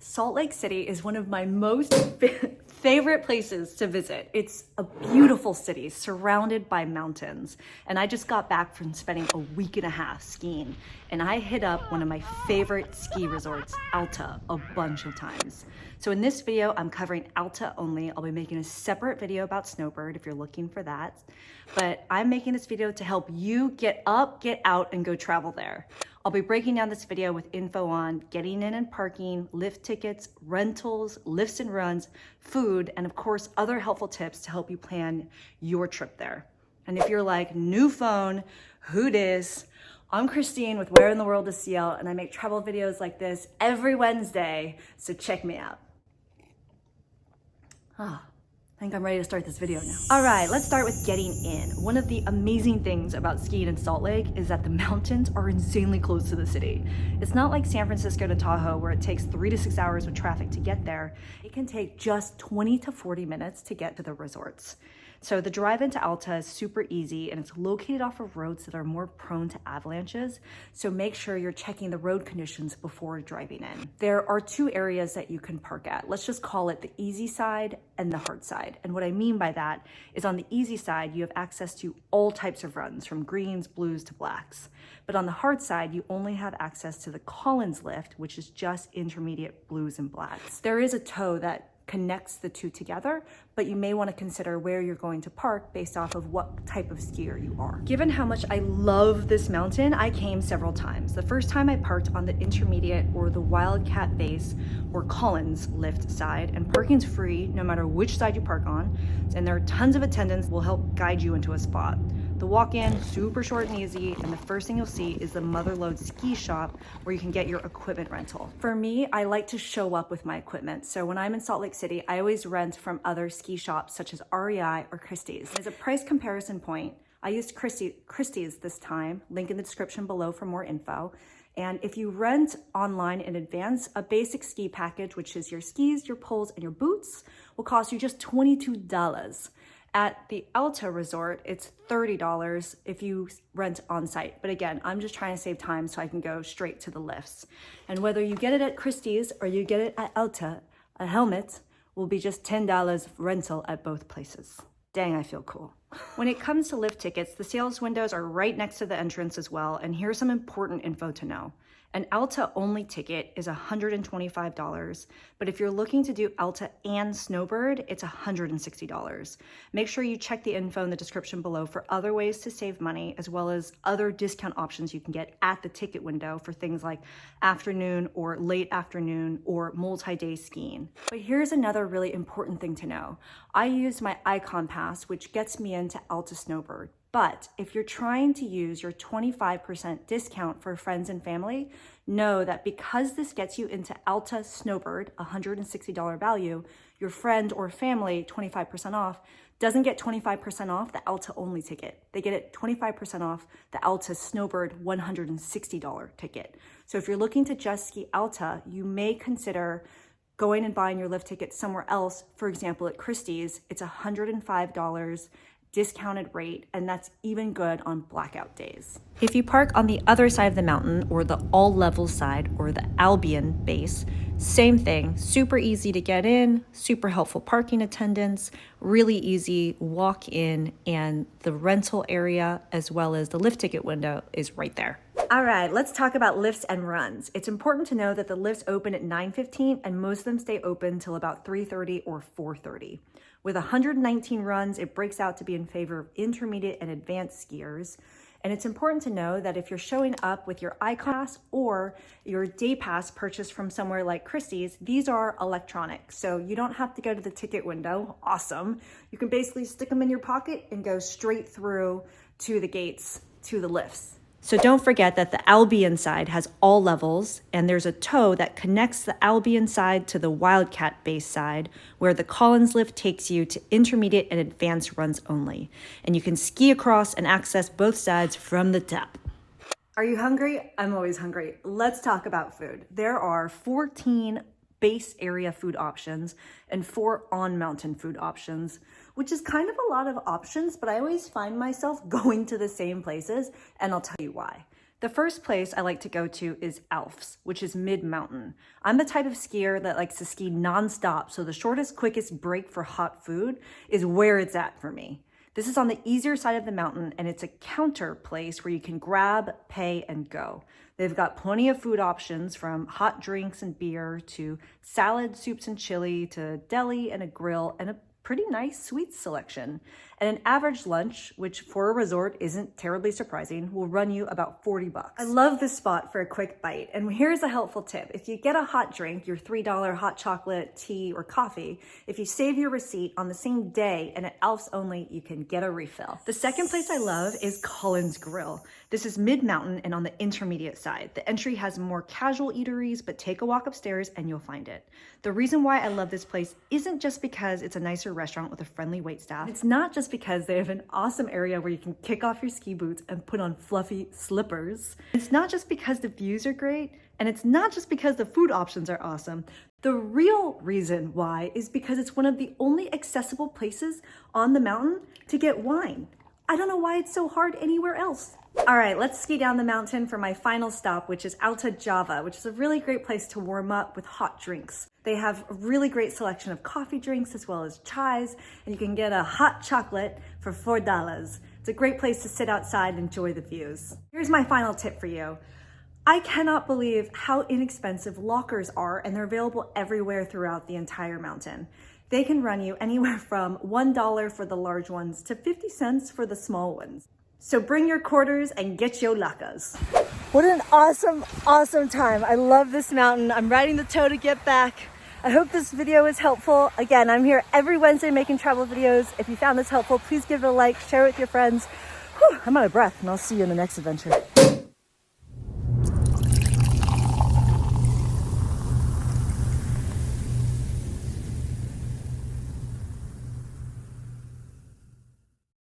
Salt Lake City is one of my most favorite places to visit. It's a beautiful city surrounded by mountains. And I just got back from spending a week and a half skiing. And I hit up one of my favorite ski resorts, Alta, a bunch of times. So in this video, I'm covering Alta only. I'll be making a separate video about Snowbird if you're looking for that. But I'm making this video to help you get up, get out, and go travel there. I'll be breaking down this video with info on getting in and parking, lift tickets, rentals, lifts and runs, food, and of course, other helpful tips to help you plan your trip there. And if you're like, new phone, who dis? I'm Christine with Where in the World is CL, and I make travel videos like this every Wednesday, so check me out. I think I'm ready to start this video now. All right, let's start with getting in. One of the amazing things about skiing in Salt Lake is that the mountains are insanely close to the city. It's not like San Francisco to Tahoe where it takes 3 to 6 hours with traffic to get there. It can take just 20 to 40 minutes to get to the resorts. So the drive into Alta is super easy and it's located off of roads that are more prone to avalanches. So make sure you're checking the road conditions before driving in. There are 2 areas that you can park at. Let's just call it the easy side and the hard side. And what I mean by that is on the easy side, you have access to all types of runs from greens, blues to blacks. But on the hard side, you only have access to the Collins lift, which is just intermediate blues and blacks. There is a tow that connects the 2 together, but you may want to consider where you're going to park based off of what type of skier you are. Given how much I love this mountain, I came several times. The first time I parked on the intermediate or the Wildcat Base or Collins lift side, and parking's free no matter which side you park on, and there are tons of attendants will help guide you into a spot. The walk-in, super short and easy, and the first thing you'll see is the Motherlode ski shop where you can get your equipment rental. For me, I like to show up with my equipment. So when I'm in Salt Lake City, I always rent from other ski shops such as REI or Christy's. As a price comparison point, I used Christy's this time, link in the description below for more info. And if you rent online in advance, a basic ski package, which is your skis, your poles, and your boots, will cost you just $22. At the Alta Resort, it's $30 if you rent on site. But again, I'm just trying to save time so I can go straight to the lifts. And whether you get it at Christie's or you get it at Alta, a helmet will be just $10 rental at both places. Dang, I feel cool. When it comes to lift tickets, the sales windows are right next to the entrance as well. And here's some important info to know. An Alta only ticket is $125, but if you're looking to do Alta and Snowbird, it's $160. Make sure you check the info in the description below for other ways to save money, as well as other discount options you can get at the ticket window for things like afternoon or late afternoon or multi-day skiing. But here's another really important thing to know. I use my Icon Pass, which gets me into Alta Snowbird. But if you're trying to use your 25% discount for friends and family, know that because this gets you into Alta Snowbird, $160 value, your friend or family, 25% off, doesn't get 25% off the Alta only ticket. They get it 25% off the Alta Snowbird $160 ticket. So if you're looking to just ski Alta, you may consider going and buying your lift ticket somewhere else. For example, at Christie's, it's $105 discounted rate, and that's even good on blackout days. If you park on the other side of the mountain or the all level side or the Albion Base, same thing, super easy to get in, super helpful parking attendants, really easy walk in, and the rental area as well as the lift ticket window is right there. All right, let's talk about lifts and runs. It's important to know that the lifts open at 9:15 and most of them stay open till about 3:30 or 4:30. With 119 runs, it breaks out to be in favor of intermediate and advanced skiers. And it's important to know that if you're showing up with your Icon Pass or your day pass purchased from somewhere like Christie's, these are electronic. So you don't have to go to the ticket window. Awesome. You can basically stick them in your pocket and go straight through to the gates, to the lifts. So don't forget that the Albion side has all levels, and there's a tow that connects the Albion side to the Wildcat Base side, where the Collins lift takes you to intermediate and advanced runs only. And you can ski across and access both sides from the top. Are you hungry? I'm always hungry. Let's talk about food. There are 14 base area food options and 4 on-mountain food options, which is kind of a lot of options, but I always find myself going to the same places, and I'll tell you why. The first place I like to go to is ALFS, which is mid-mountain. I'm the type of skier that likes to ski non-stop, so the shortest, quickest break for hot food is where it's at for me. This is on the easier side of the mountain, and it's a counter place where you can grab, pay, and go. They've got plenty of food options, from hot drinks and beer to salad, soups, and chili to deli and a grill and a pretty nice sweets selection. And an average lunch, which for a resort isn't terribly surprising, will run you about 40 bucks. I love this spot for a quick bite, and here's a helpful tip. If you get a hot drink, your $3 hot chocolate, tea, or coffee, if you save your receipt on the same day and at ALFS only, you can get a refill. The second place I love is Collins Grill. This is mid-mountain and on the intermediate side. The entry has more casual eateries, but take a walk upstairs and you'll find it. The reason why I love this place isn't just because it's a nicer restaurant with a friendly waitstaff. It's not just because they have an awesome area where you can kick off your ski boots and put on fluffy slippers. It's not just because the views are great, and it's not just because the food options are awesome. The real reason why is because it's one of the only accessible places on the mountain to get wine. I don't know why it's so hard anywhere else. All right, let's ski down the mountain for my final stop, which is Alta Java, which is a really great place to warm up with hot drinks. They have a really great selection of coffee drinks as well as chais, and you can get a hot chocolate for $4. It's a great place to sit outside and enjoy the views. Here's my final tip for you. I cannot believe how inexpensive lockers are, and they're available everywhere throughout the entire mountain. They can run you anywhere from $1 for the large ones to 50 cents for the small ones. So bring your quarters and get your lockers. What an awesome, awesome time. I love this mountain. I'm riding the tow to get back. I hope this video was helpful. Again, I'm here every Wednesday making travel videos. If you found this helpful, please give it a like, share it with your friends. Whew, I'm out of breath, and I'll see you in the next adventure.